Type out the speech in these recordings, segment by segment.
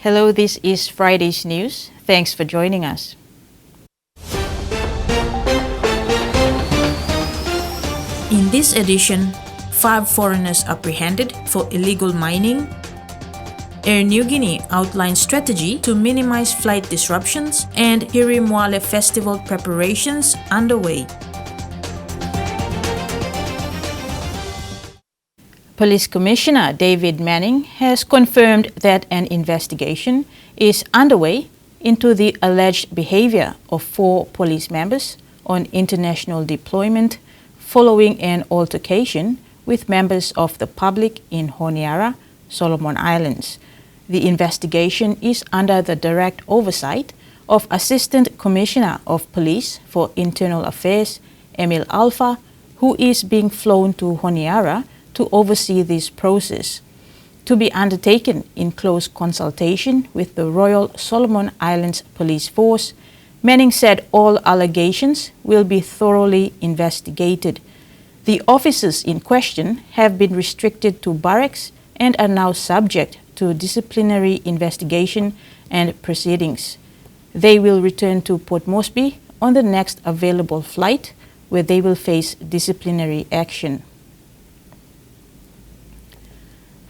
Hello, this is Friday's News. Thanks for joining us. In this edition, 5 foreigners apprehended for illegal mining. Air Niugini outlines strategy to minimize flight disruptions, and Hiri Moale festival preparations underway. Police Commissioner David Manning has confirmed that an investigation is underway into the alleged behavior of 4 police members on international deployment following an altercation with members of the public in Honiara, Solomon Islands. The investigation is under the direct oversight of Assistant Commissioner of Police for Internal Affairs, Emil Alpha, who is being flown to Honiara to oversee this process, to be undertaken in close consultation with the Royal Solomon Islands Police Force. Manning said all allegations will be thoroughly investigated. The officers in question have been restricted to barracks and are now subject to disciplinary investigation and proceedings. They will return to Port Moresby on the next available flight, where they will face disciplinary action.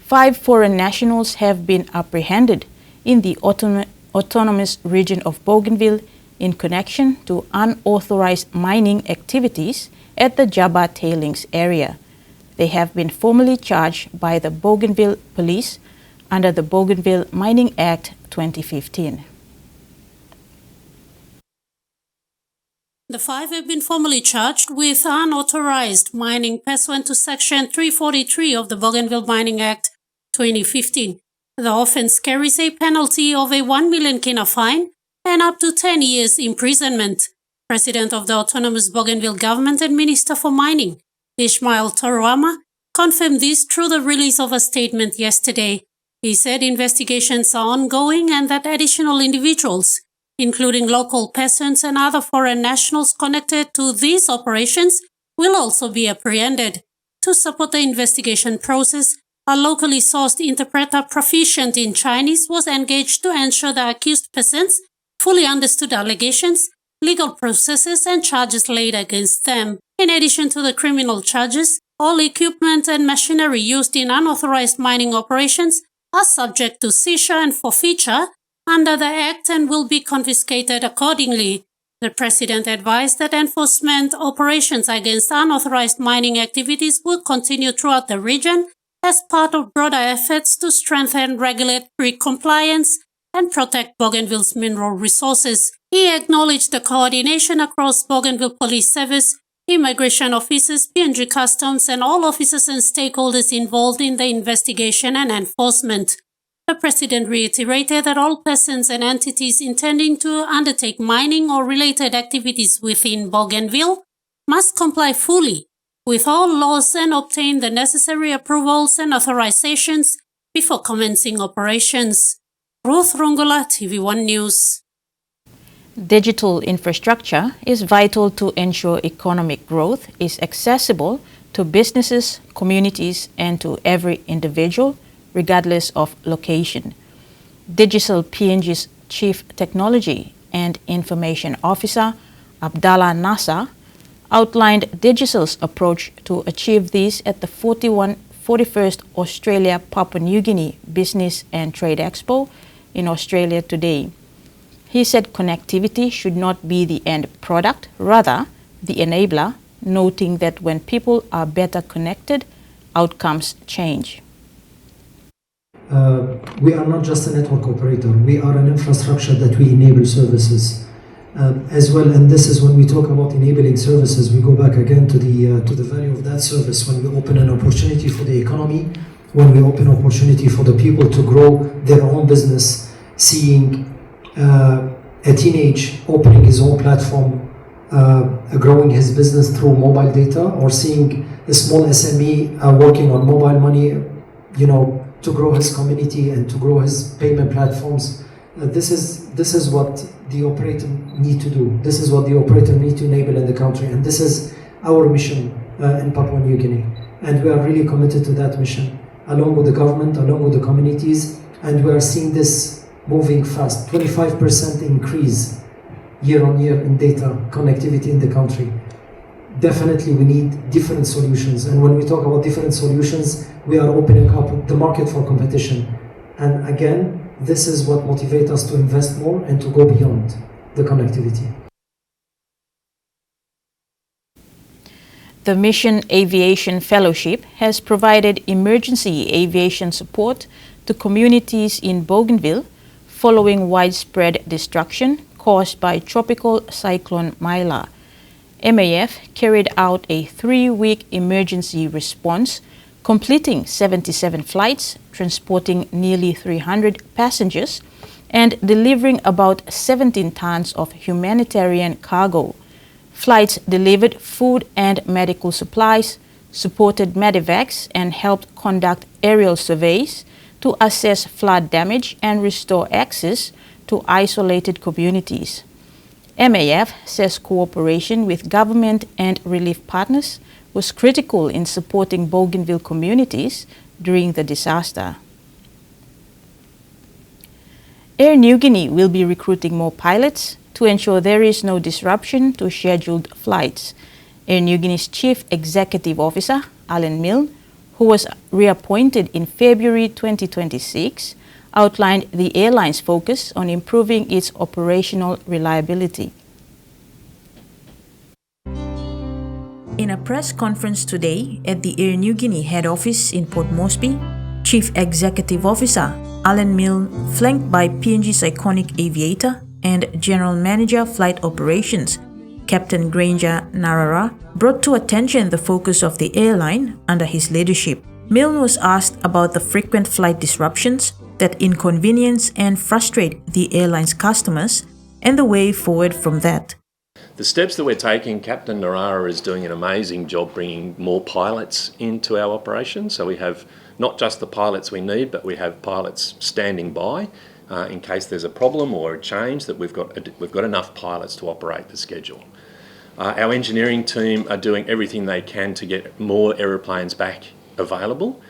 5 foreign nationals have been apprehended in the autonomous region of Bougainville in connection to unauthorized mining activities at the Jaba tailings area. They have been formally charged by the Bougainville Police under the Bougainville Mining Act 2015. The 5 have been formally charged with unauthorized mining pursuant to Section 343 of the Bougainville Mining Act 2015. The offence carries a penalty of a 1 million kina fine and up to 10 years imprisonment. President of the Autonomous Bougainville Government and Minister for Mining, Ismail Tarouama, confirmed this through the release of a statement yesterday. He said investigations are ongoing and that additional individuals, including local persons and other foreign nationals connected to these operations, will also be apprehended. To support the investigation process, a locally sourced interpreter proficient in Chinese was engaged to ensure the accused persons fully understood allegations, legal processes and charges laid against them. In addition to the criminal charges, all equipment and machinery used in unauthorized mining operations are subject to seizure and forfeiture under the Act and will be confiscated accordingly. The President advised that enforcement operations against unauthorized mining activities will continue throughout the region as part of broader efforts to strengthen regulatory compliance and protect Bougainville's mineral resources. He acknowledged the coordination across Bougainville Police Service, immigration officers, PNG Customs and all officers and stakeholders involved in the investigation and enforcement. The President reiterated that all persons and entities intending to undertake mining or related activities within Bougainville must comply fully with all laws and obtain the necessary approvals and authorizations before commencing operations. Ruth Rungula, TV1 News. Digital infrastructure is vital to ensure economic growth is accessible to businesses, communities, and to every individual, regardless of location. Japan-PNG's Chief Technology and Information Officer, Abdallah Nasser, outlined Digital's approach to achieve this at the 41st Australia Papua New Guinea Business and Trade Expo in Australia today. He said connectivity should not be the end product, rather the enabler, noting that when people are better connected, outcomes change. We are not just a network operator, we are an infrastructure that we enable services as well, and this is when we talk about enabling services, we go back again to the value of that service. When we open an opportunity for the economy, when we open opportunity for the people to grow their own business, seeing a teenage opening his own platform, growing his business through mobile data, or seeing a small SME working on mobile money, to grow his community and to grow his payment platforms. This is what the operator need to do. This is what the operator need to enable in the country, and this is our mission in Papua New Guinea. And we are really committed to that mission, along with the government, along with the communities, and we are seeing this moving fast, 25% increase year on year in data connectivity in the country. Definitely we need different solutions, and when we talk about different solutions, we are opening up the market for competition. And again, this is what motivates us to invest more and to go beyond the connectivity. The Mission Aviation Fellowship has provided emergency aviation support to communities in Bougainville following widespread destruction caused by tropical cyclone Moale. MAF carried out a 3-week emergency response, completing 77 flights, transporting nearly 300 passengers, and delivering about 17 tons of humanitarian cargo. Flights delivered food and medical supplies, supported medevacs, and helped conduct aerial surveys to assess flood damage and restore access to isolated communities. MAF says cooperation with government and relief partners was critical in supporting Bougainville communities during the disaster. Air Niugini will be recruiting more pilots to ensure there is no disruption to scheduled flights. Air Niugini's Chief Executive Officer, Alan Milne, who was reappointed in February 2026, outlined the airline's focus on improving its operational reliability. In a press conference today at the Air Niugini head office in Port Moresby, Chief Executive Officer Alan Milne, flanked by PNG's iconic aviator and General Manager Flight Operations, Captain Granger Narara, brought to attention the focus of the airline under his leadership. Milne was asked about the frequent flight disruptions that inconvenience and frustrate the airline's customers and the way forward from that. The steps that we're taking, Captain Narara is doing an amazing job bringing more pilots into our operation. So we have not just the pilots we need, but we have pilots standing by in case there's a problem or a change, that we've got enough pilots to operate the schedule. Our engineering team are doing everything they can to get more aeroplanes back available.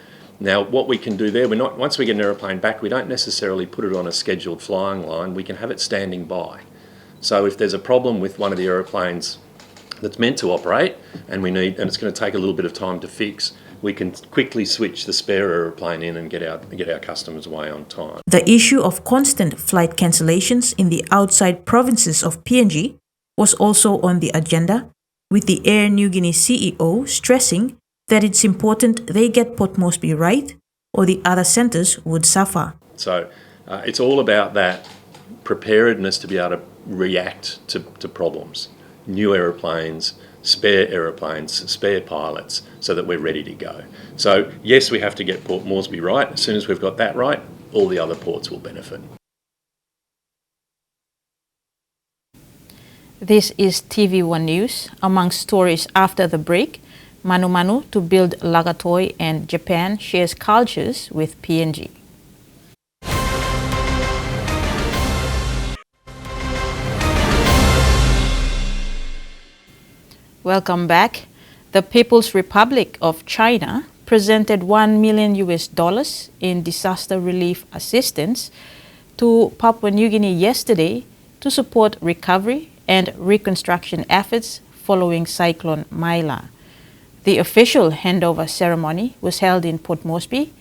Now, what we can do there, once we get an aeroplane back, we don't necessarily put it on a scheduled flying line. We can have it standing by. So if there's a problem with one of the aeroplanes that's meant to operate and it's going to take a little bit of time to fix, we can quickly switch the spare aeroplane in and get our customers away on time. The issue of constant flight cancellations in the outside provinces of PNG was also on the agenda, with the Air Niugini CEO stressing that it's important they get Port Moresby right, or the other centres would suffer. So it's all about that preparedness to be able to react to problems. New aeroplanes, spare pilots, so that we're ready to go. So yes, we have to get Port Moresby right. As soon as we've got that right, all the other ports will benefit. This is TVWAN News. Among stories after the break, Manu Manu to build Lagatoi, and Japan shares cultures with PNG. Welcome back. The People's Republic of China presented $1 million in disaster relief assistance to Papua New Guinea yesterday to support recovery and reconstruction efforts following Cyclone Moale. The official handover ceremony was held in Port Moresby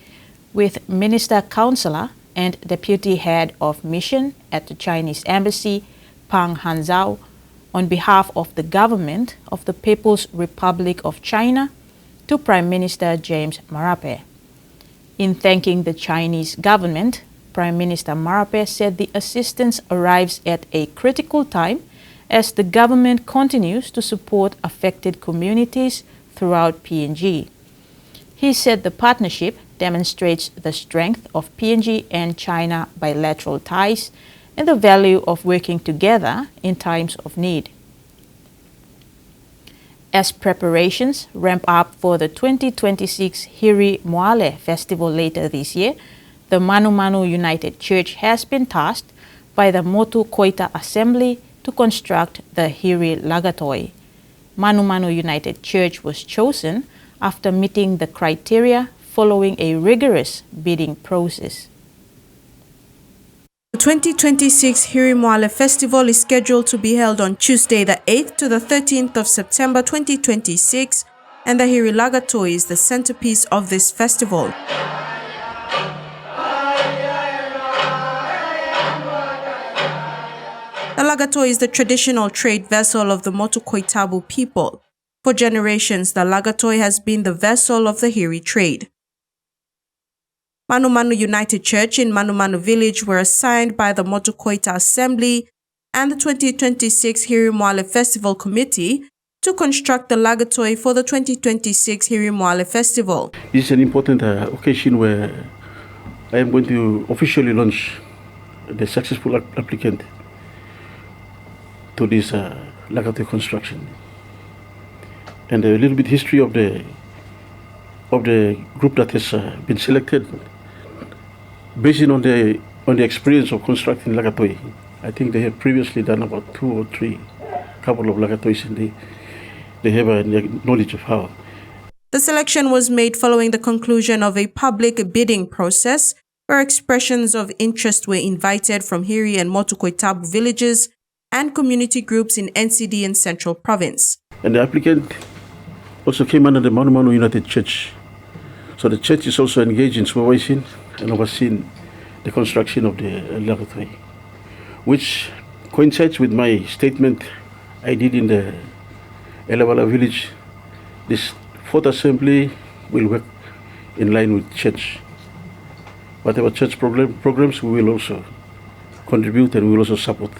with Minister Councillor and Deputy Head of Mission at the Chinese Embassy, Pang Hanzhao, on behalf of the government of the People's Republic of China to Prime Minister James Marape. In thanking the Chinese government, Prime Minister Marape said the assistance arrives at a critical time as the government continues to support affected communities throughout PNG. He said the partnership demonstrates the strength of PNG and China bilateral ties and the value of working together in times of need. As preparations ramp up for the 2026 Hiri Moale festival later this year, the Manu Manu United Church has been tasked by the Motu Koita Assembly to construct the Hiri Lagatoi. Manu Manu United Church was chosen after meeting the criteria following a rigorous bidding process. The 2026 Hiri Moale Festival is scheduled to be held on Tuesday the 8th to the 13th of September 2026, and the Hiri Lagatoi is the centerpiece of this festival. The Lagatoi is the traditional trade vessel of the Motu Koitabu people. For generations, the Lagatoi has been the vessel of the Hiri trade. Manu Manu United Church in Manu Manu Village were assigned by the Motu Koita Assembly and the 2026 Hiri Moale Festival Committee to construct the Lagatoi for the 2026 Hiri Moale Festival. This is an important occasion where I am going to officially launch the successful applicant to this Lagatoi construction. And a little bit history of the group that has been selected based on the experience of constructing Lagatoi. I think they have previously done about 2 or 3 couple of Lagatois, and they have a knowledge of how. The selection was made following the conclusion of a public bidding process where expressions of interest were invited from Hiri and Motu Koitabu villages and community groups in NCD and Central Province. And the applicant also came under the Manu Manu United Church. So the church is also engaged in supervising and overseeing the construction of the Lagatoi, which coincides with my statement I did in the Elawala village. This 4th assembly will work in line with church. Whatever church programs, we will also contribute and we will also support.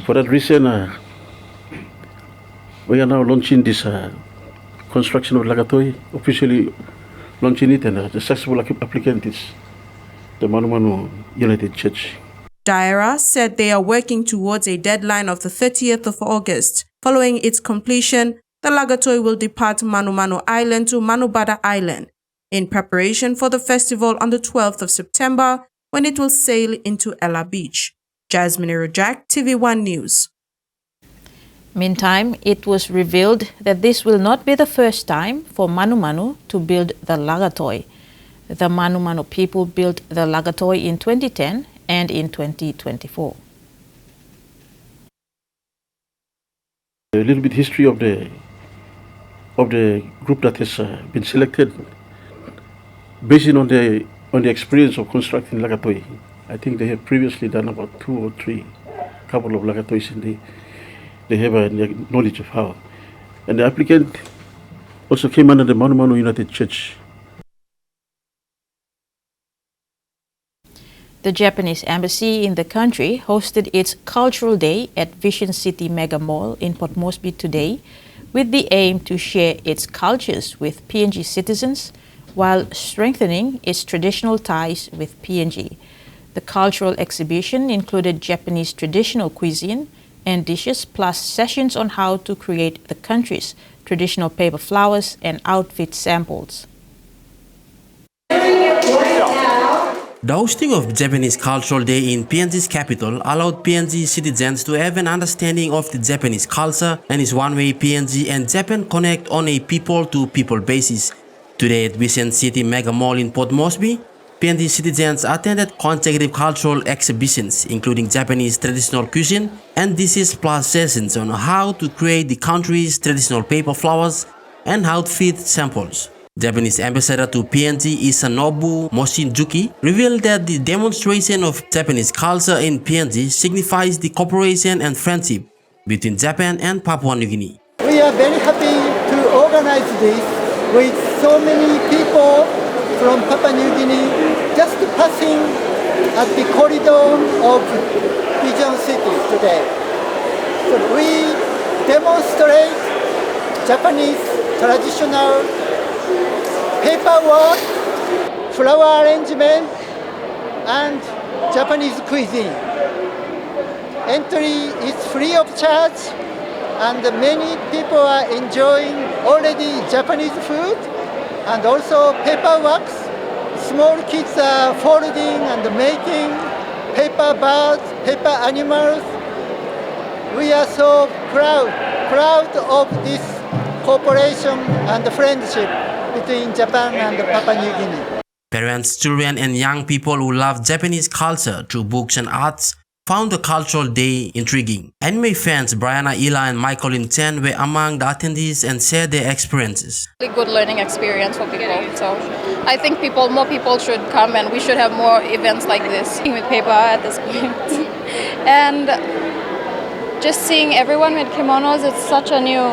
For that reason, we are now launching this construction of Lagatoi, officially launching it, and the successful applicant is the Manu Manu United Church. Daira said they are working towards a deadline of the 30th of August. Following its completion, the Lagatoi will depart Manu Manu Island to Manubada Island in preparation for the festival on the 12th of September, when it will sail into Ella Beach. Jasmine Rojak, TVWAN News. Meantime, it was revealed that this will not be the first time for Manu Manu to build the Lagatoi. The Manu Manu people built the Lagatoi in 2010 and in 2024. A little bit history of the group that has been selected based on the experience of constructing Lagatoi. I think they have previously done about 2 or 3 couple of Lagatois, and they have a knowledge of how. And the applicant also came under the Manu Manu United Church. The Japanese embassy in the country hosted its Cultural Day at Vision City Mega Mall in Port Moresby today, with the aim to share its cultures with PNG citizens while strengthening its traditional ties with PNG. The cultural exhibition included Japanese traditional cuisine and dishes, plus sessions on how to create the country's traditional paper flowers and outfit samples. The hosting of Japanese Cultural Day in PNG's capital allowed PNG citizens to have an understanding of the Japanese culture, and is one way PNG and Japan connect on a people-to-people basis. Today at Vision City Mega Mall in Port Moresby, PNG citizens attended consecutive cultural exhibitions including Japanese traditional cuisine and dishes, plus sessions on how to create the country's traditional paper flowers and outfit samples. Japanese ambassador to PNG Isanobu Moshinjuki revealed that the demonstration of Japanese culture in PNG signifies the cooperation and friendship between Japan and Papua New Guinea. We are very happy to organize this with so many people from Papua New Guinea just passing at the corridor of Vision City today. So we demonstrate Japanese traditional paperwork, flower arrangement, and Japanese cuisine. Entry is free of charge, and many people are enjoying already Japanese food and also paperwork. Small kids are folding and making paper birds, paper animals. We are so proud of this cooperation and friendship between Japan and Papua New Guinea. Parents, children, and young people who love Japanese culture through books and arts found the cultural day intriguing. Anime fans Brianna Ila and Michael Chen were among the attendees and shared their experiences. Really good learning experience for people. So I think more people should come, and we should have more events like this. With paper at this point. And just seeing everyone with kimonos, it's such a new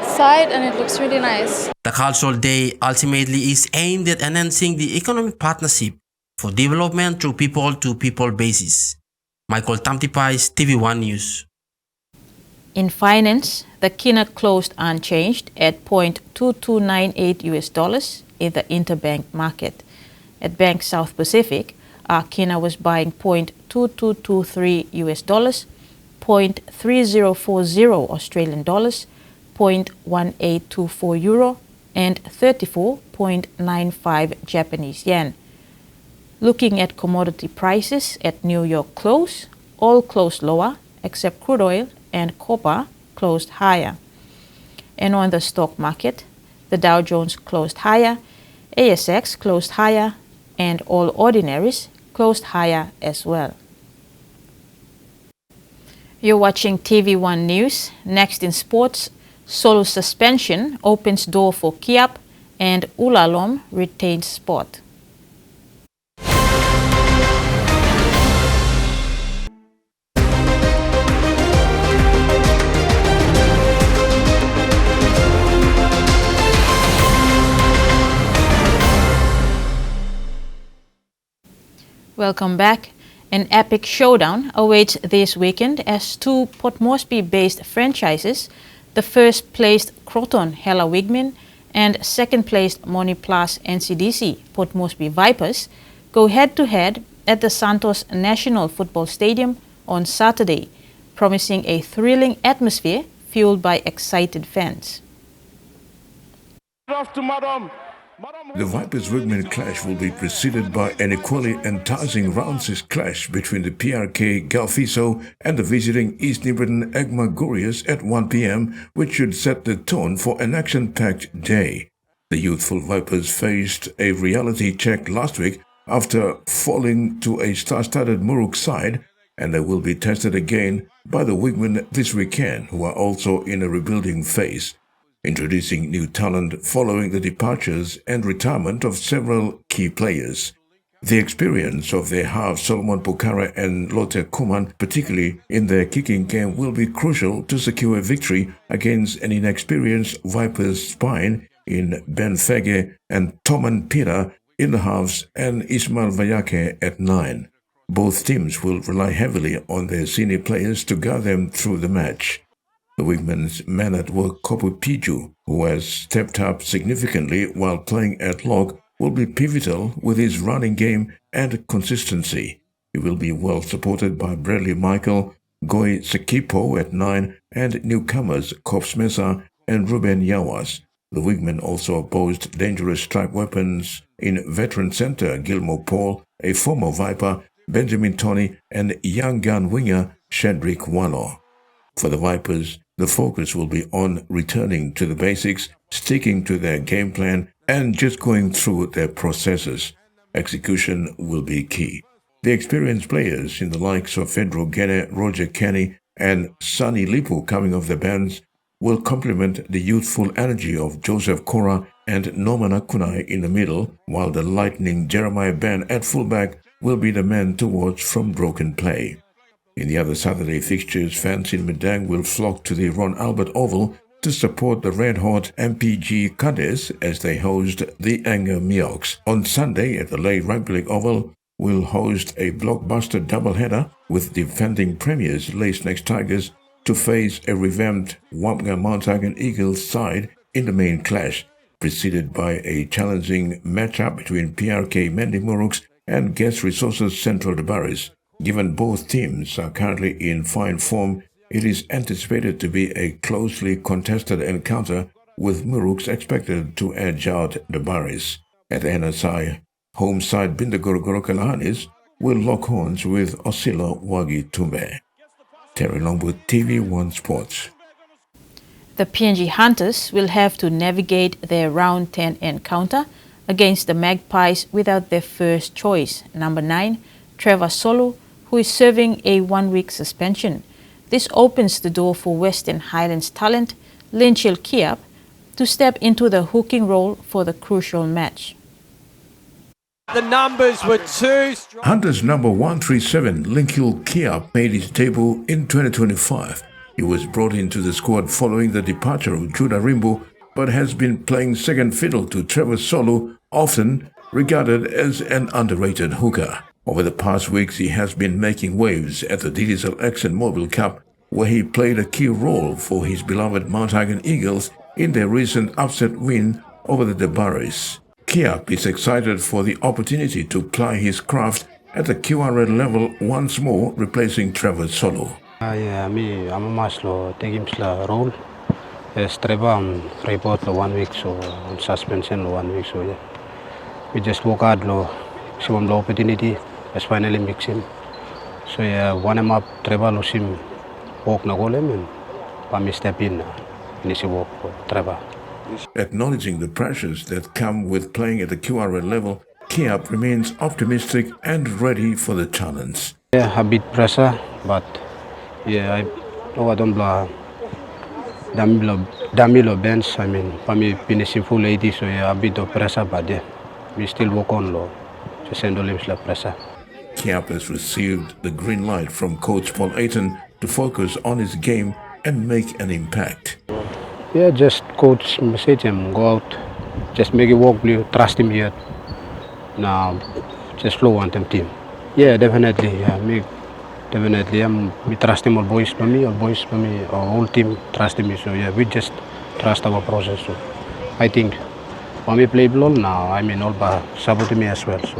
sight and it looks really nice. The cultural day ultimately is aimed at enhancing the economic partnership for development through people-to-people basis. Michael Tamtipais, TVWAN News. In finance, the kina closed unchanged at $0.2298 in the interbank market. At Bank South Pacific, our kina was buying $0.2223 $0.3040 Australian dollars, $0.1824 euro, and 34.95 Japanese yen. Looking at commodity prices at New York close, all closed lower except crude oil and copper closed higher. And on the stock market, the Dow Jones closed higher, ASX closed higher, and all ordinaries closed higher as well. You're watching TV1 News. Next in sports, Solo suspension opens door for Kiap and Ulalom retains spot. Welcome back. An epic showdown awaits this weekend as two Port Moresby-based franchises, the first-placed Croton Hella Wigmen and second-placed Moniplus NCDC Port Moresby Vipers, go head-to-head at the Santos National Football Stadium on Saturday, promising a thrilling atmosphere fueled by excited fans. The Vipers-Wigmen clash will be preceded by an equally enticing round 6 clash between the PRK Galfiso and the visiting East Nibriton Egma Gurias at 1 p.m, which should set the tone for an action-packed day. The youthful Vipers faced a reality check last week after falling to a star-studded Muruk side, and they will be tested again by the Wigmen this weekend, who are also in a rebuilding phase, introducing new talent following the departures and retirement of several key players. The experience of their halves Solomon Pukara and Lotte Kuman, particularly in their kicking game, will be crucial to secure a victory against an inexperienced Vipers spine in Ben Fege and Toman Pira in the halves and Ismail Vayake at 9. Both teams will rely heavily on their senior players to guide them through the match. The Wigmen's man at work Kopu Piju, who has stepped up significantly while playing at lock, will be pivotal with his running game and consistency. He will be well supported by Bradley Michael, Goy Sekipo at 9, and newcomers Kops Mesa and Ruben Yawas. The Wigmen also boast dangerous strike weapons in veteran centre Gilmore Paul, a former Viper, Benjamin Tony, and young gun winger Shedrick Wallo. For the Vipers, the focus will be on returning to the basics, sticking to their game plan, and just going through their processes. Execution will be key. The experienced players in the likes of Fedro Gene, Roger Kenny, and Sunny Lipu coming off the bench will complement the youthful energy of Joseph Cora and Norman Akunai in the middle, while the lightning Jeremiah Ben at fullback will be the man to watch from broken play. In the other Saturday fixtures, fans in Medang will flock to the Ron Albert Oval to support the red-hot MPG Cadets as they host the Anger Mioks. On Sunday at the Lay Rugby League Oval, will host a blockbuster doubleheader with defending premiers Lay Snakes Tigers to face a revamped Wamga Mount Hagen Eagles side in the main clash, preceded by a challenging matchup between PRK Mendi Muruks and Guest Resources Central Debaris. Given both teams are currently in fine form, it is anticipated to be a closely contested encounter, with Muruks expected to edge out the Baris. At the NSI, home side Bindagorogoro Kalahanis will lock horns with Osilo Wagi Tumbe. Terry Longwood, TV1 Sports. The PNG Hunters will have to navigate their Round 10 encounter against the Magpies without their first choice, number 9, Trevor Solo, who is serving a 1-week suspension. This opens the door for Western Highlands talent Linchil Kiap to step into the hooking role for the crucial match. The numbers were too strong. Hunters number 137, Linchil Kiap, made his debut in 2025. He was brought into the squad following the departure of Judah Rimbo, but has been playing second fiddle to Trevor Solo, often regarded as an underrated hooker. Over the past weeks, he has been making waves at the Digicel Action Mobile Cup, where he played a key role for his beloved Mount Hagen Eagles in their recent upset win over the Debaris. Kiap is excited for the opportunity to ply his craft at the QRL level once more, replacing Trevor Solo. I'm a master taking role. Trevor, I'm report 1 week, so on suspension 1 week, so yeah. We just work hard, see the opportunity, just finally mix him. So yeah, one him up, Trevor lose him, walk na goal him, and I step in, initially walk for Trevor. Acknowledging the pressures that come with playing at the QRL level, Kiap remains optimistic and ready for the challenge. Yeah, a bit pressure, but yeah, I don't blah. Damilo bench, I mean, for me finishing full 80, so yeah, a bit of pressure, but yeah, we still work on low. Just send the pressure. Kiap has received the green light from coach Paul Ayton to focus on his game and make an impact. Yeah, just coach message him, go out, just make it work, trust him here. Now, just flow on them team. Yeah, definitely, yeah, definitely, we trust him, all boys for me, our whole team trust me, so yeah, we just trust our process. So I think when we play ball now, I mean, all by support me as well. So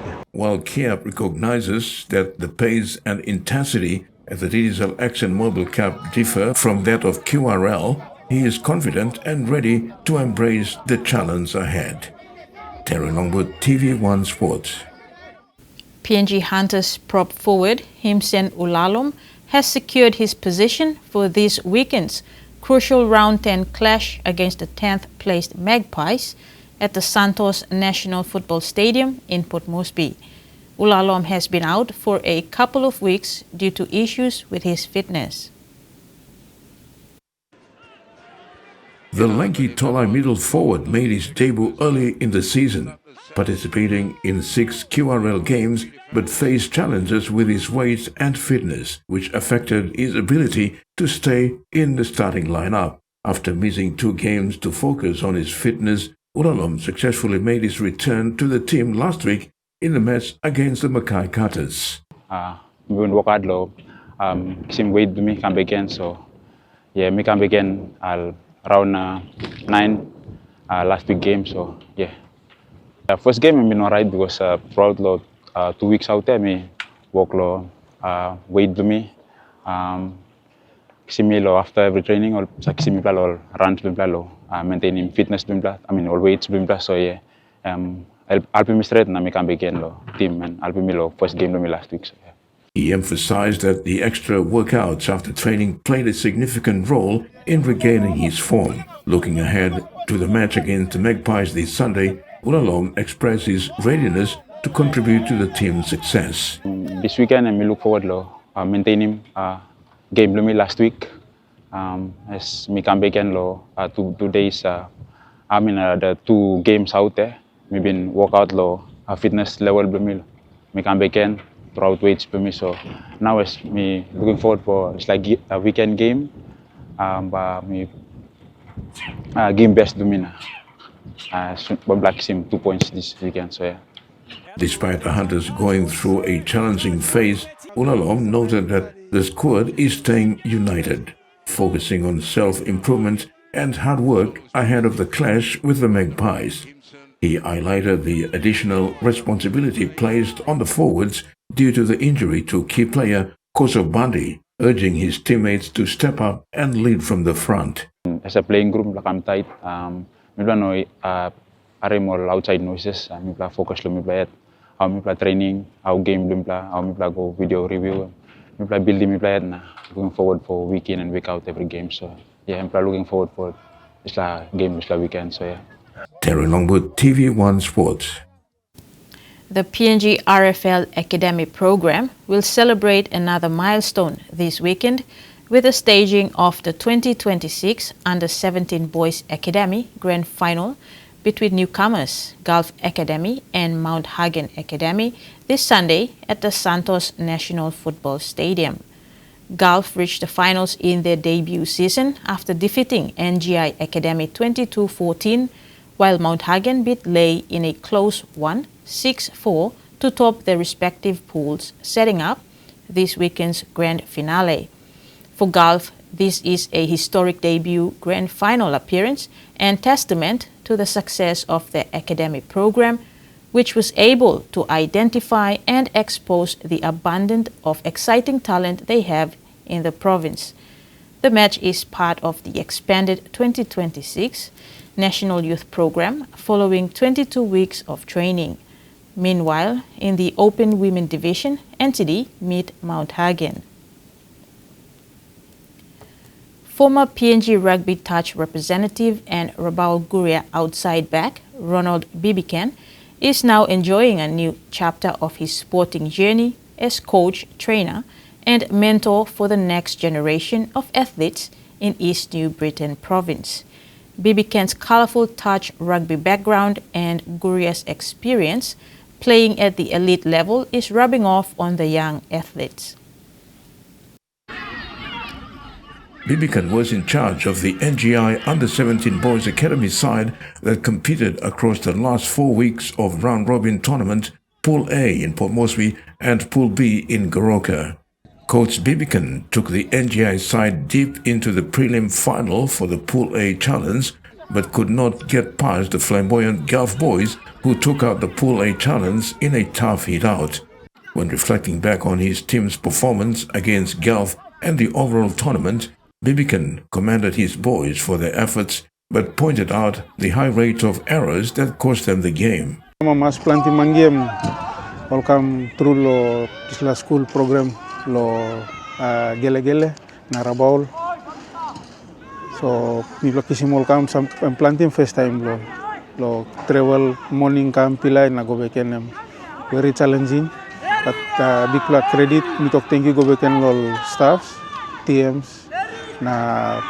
yeah. While Kiap recognizes that the pace and intensity at the Digicel Action Mobile Cup differ from that of QRL, he is confident and ready to embrace the challenge ahead. Terry Longwood, TVWAN Sports. PNG Hunters prop forward Himsen Ulalom has secured his position for this weekend's crucial round 10 clash against the 10th placed Magpies at the Santos National Football Stadium in Port Moresby. Ulalom has been out for a couple of weeks due to issues with his fitness. The lanky Tolai middle forward made his debut early in the season, participating in 6 QRL games, but faced challenges with his weight and fitness, which affected his ability to stay in the starting lineup. After missing 2 games to focus on his fitness, Ulalom successfully made his return to the team last week in the match against the Mackay Cutters. We work hard, same weight to me come again, so yeah, me come again around 9 last week game, so yeah. First game I been alright because throughout 2 weeks out there, me work weight to me. Similar after every training, or similar runs maintaining fitness I mean all weights so yeah. I'll be straight and I come again team and I'll be first game last week. So, yeah. He emphasized that the extra workouts after training played a significant role in regaining his form. Looking ahead to the match against the Magpies this Sunday, Ulalom expressed his readiness to contribute to the team's success. This weekend, I look forward to maintaining game last week. As me come back and 2 days, the 2 games out there. Me been workout fitness level me come back and throughout weights me. So now as me looking forward for it's like a weekend game. But me game best me Black Sim 2 points this weekend. So yeah. Despite the Hunters going through a challenging phase, Ulalom noted that the squad is staying united, focusing on self-improvement and hard work ahead of the clash with the Magpies. He highlighted the additional responsibility placed on the forwards due to the injury to key player Koso Bandi, urging his teammates to step up and lead from the front. As a playing group, I'm tight. We don't know more outside noises. We play focus. We play how we play training, how game we play, how we play go video review. We play building. We play looking forward for week in and week out every game. So yeah, I'm looking forward for it's like game, it's like weekend. So yeah. Terry Longwood, TV1 Sports. The PNG RFL Academy program will celebrate another milestone this weekend with the staging of the 2026 Under-17 Boys Academy Grand Final between newcomers Gulf Academy and Mount Hagen Academy this Sunday at the Santos National Football Stadium. Gulf reached the finals in their debut season after defeating NGI Academy 22-14, while Mount Hagen beat Ley in a close 1-6-4 to top their respective pools, setting up this weekend's grand finale. For Gulf, this is a historic debut grand final appearance and testament to the success of their academic program, which was able to identify and expose the abundance of exciting talent they have in the province. The match is part of the expanded 2026 National Youth Program following 22 weeks of training. Meanwhile, in the Open Women Division, NTD meet Mount Hagen. Former PNG Rugby Touch representative and Rabaul Guria outside back, Ronald Bibican, is now enjoying a new chapter of his sporting journey as coach, trainer, and mentor for the next generation of athletes in East New Britain province. Bibican's colorful touch rugby background and Guria's experience playing at the elite level is rubbing off on the young athletes. Bibican was in charge of the NGI Under-17 Boys Academy side that competed across the last 4 weeks of round-robin tournament, Pool A in Port Moresby and Pool B in Goroka. Coach Bibican took the NGI side deep into the prelim final for the Pool A challenge, but could not get past the flamboyant Gulf boys who took out the Pool A challenge in a tough hit-out. When reflecting back on his team's performance against Gulf and the overall tournament, Bibican commended his boys for their efforts, but pointed out the high rate of errors that cost them the game. Mas planti manggiem, welcome through lo isla school program lo gele-gele na Rabaul. So mi plakisi welcome sam planting first time lo travel morning camp pilai na go beken very challenging, but big plak credit mi tok thank you go beken lo staffs, TMs. Na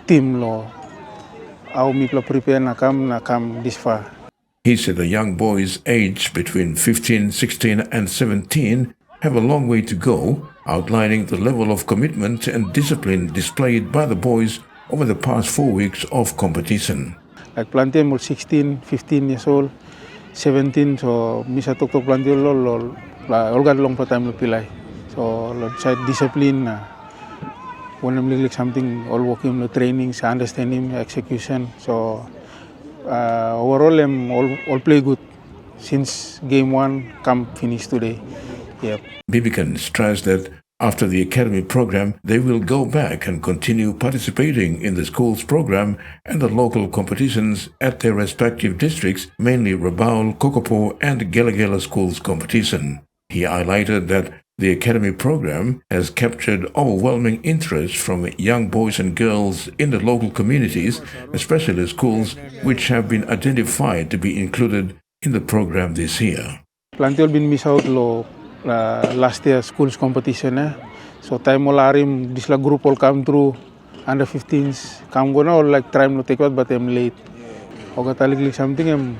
team lo au mi prepare na kam this far. He said the young boys aged between 15, 16 and 17 have a long way to go, outlining the level of commitment and discipline displayed by the boys over the past 4 weeks of competition. Like planting 16, 15 years old, 17, so misa tok planting lo olga long time lo pilai. So lo side discipline when I'm like something all working the trainings, understanding, execution. So overall I'm all play good since game 1 camp finish today. Yep. Bibican stressed that after the academy program, they will go back and continue participating in the school's program and the local competitions at their respective districts, mainly Rabaul, Kokopo and Gela schools competition. He highlighted that the academy program has captured overwhelming interest from young boys and girls in the local communities, especially schools which have been identified to be included in the program this year. Plenty have been missed out last year schools competition. So time all arim this group all come through under 15s. Come go now like trying to take out but I'm late. Oga talig something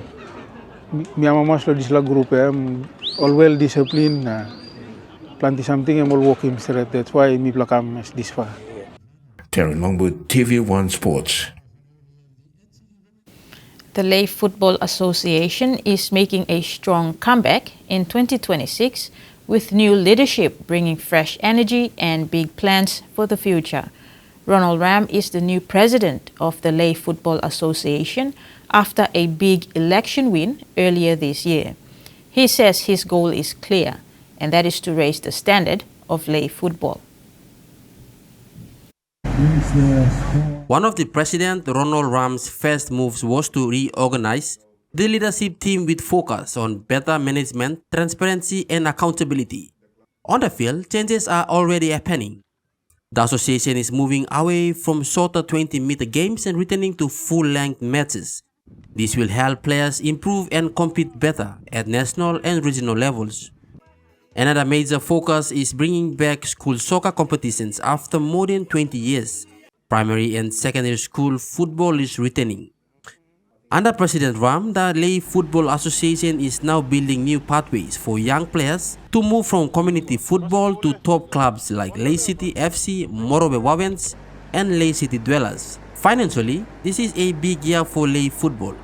mi mas lo this group all well disciplined. Plenty something I'm all working straight. That's why me plakam is this far. Terry Longwood, TV1 Sports. The Ley Football Association is making a strong comeback in 2026 with new leadership bringing fresh energy and big plans for the future. Ronald Ram is the new president of the Ley Football Association after a big election win earlier this year. He says his goal is clear, and that is to raise the standard of Ley football. One of the President Ronald Ram's first moves was to reorganize the leadership team with focus on better management, transparency and accountability. On the field, changes are already happening. The association is moving away from shorter 20-meter games and returning to full-length matches This will help players improve and compete better at national and regional levels. Another major focus is bringing back school soccer competitions after more than 20 years. Primary and secondary school football is returning. Under President Ram, the Lay Football Association is now building new pathways for young players to move from community football to top clubs like Lay City FC, Morobe Wawens, and Lay City Dwellers. Financially, this is a big year for Lay football.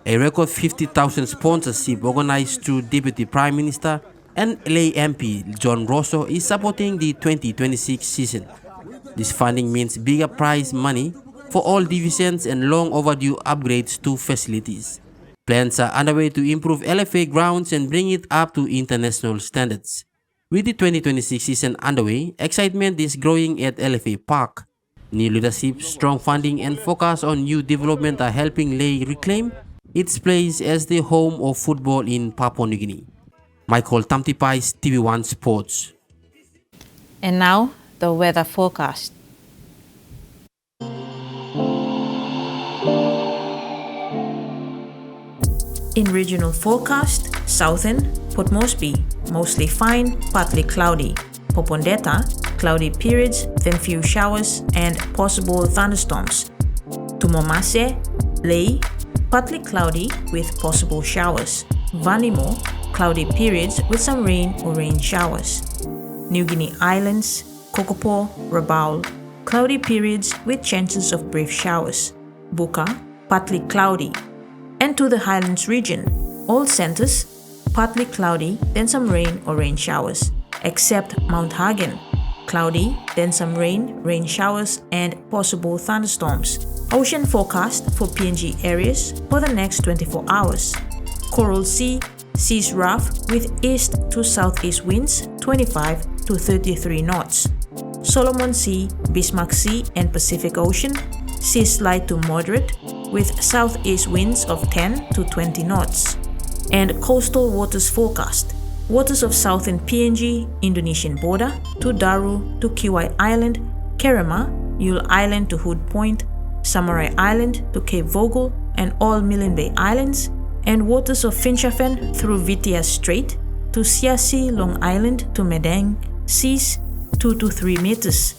A record 50,000 sponsorship organized through Deputy Prime Minister and Lay MP John Rosso is supporting the 2026 season. This funding means bigger prize money for all divisions and long overdue upgrades to facilities. Plans are underway to improve LFA grounds and bring it up to international standards. With the 2026 season underway, excitement is growing at LFA Park. New leadership, strong funding, and focus on youth development are helping Lay reclaim its place as the home of football in Papua New Guinea. Michael Tamtipais, TV1 Sports. And now, the weather forecast. In regional forecast, Southern, Port Moresby, mostly fine, partly cloudy. Popondetta, cloudy periods, then few showers and possible thunderstorms. Tumomase, Lay, partly cloudy with possible showers. Vanimo, cloudy periods with some rain or rain showers. Niugini Islands, Kokopo, Rabaul, cloudy periods with chances of brief showers. Buka, partly cloudy. And to the Highlands region, all centers, partly cloudy, then some rain or rain showers, except Mount Hagen, cloudy, then some rain, rain showers, and possible thunderstorms. Ocean forecast for PNG areas for the next 24 hours. Coral Sea, seas rough with east to southeast winds 25 to 33 knots. Solomon Sea, Bismarck Sea, and Pacific Ocean, seas light to moderate with southeast winds of 10 to 20 knots. And coastal waters forecast. Waters of southern PNG, Indonesian border, to Daru, to Kiwai Island, Kerema, Yule Island to Hood Point, Samurai Island to Cape Vogel, and all Milne Bay Islands, and waters of Finchafen through Vitia Strait, to Siasi, Long Island to Medang, seas 2 to 3 meters.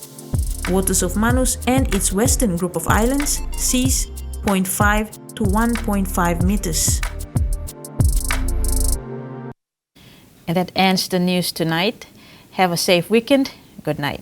Waters of Manus and its western group of islands, seas 0.5 to 1.5 meters. And that ends the news tonight. Have a safe weekend. Good night.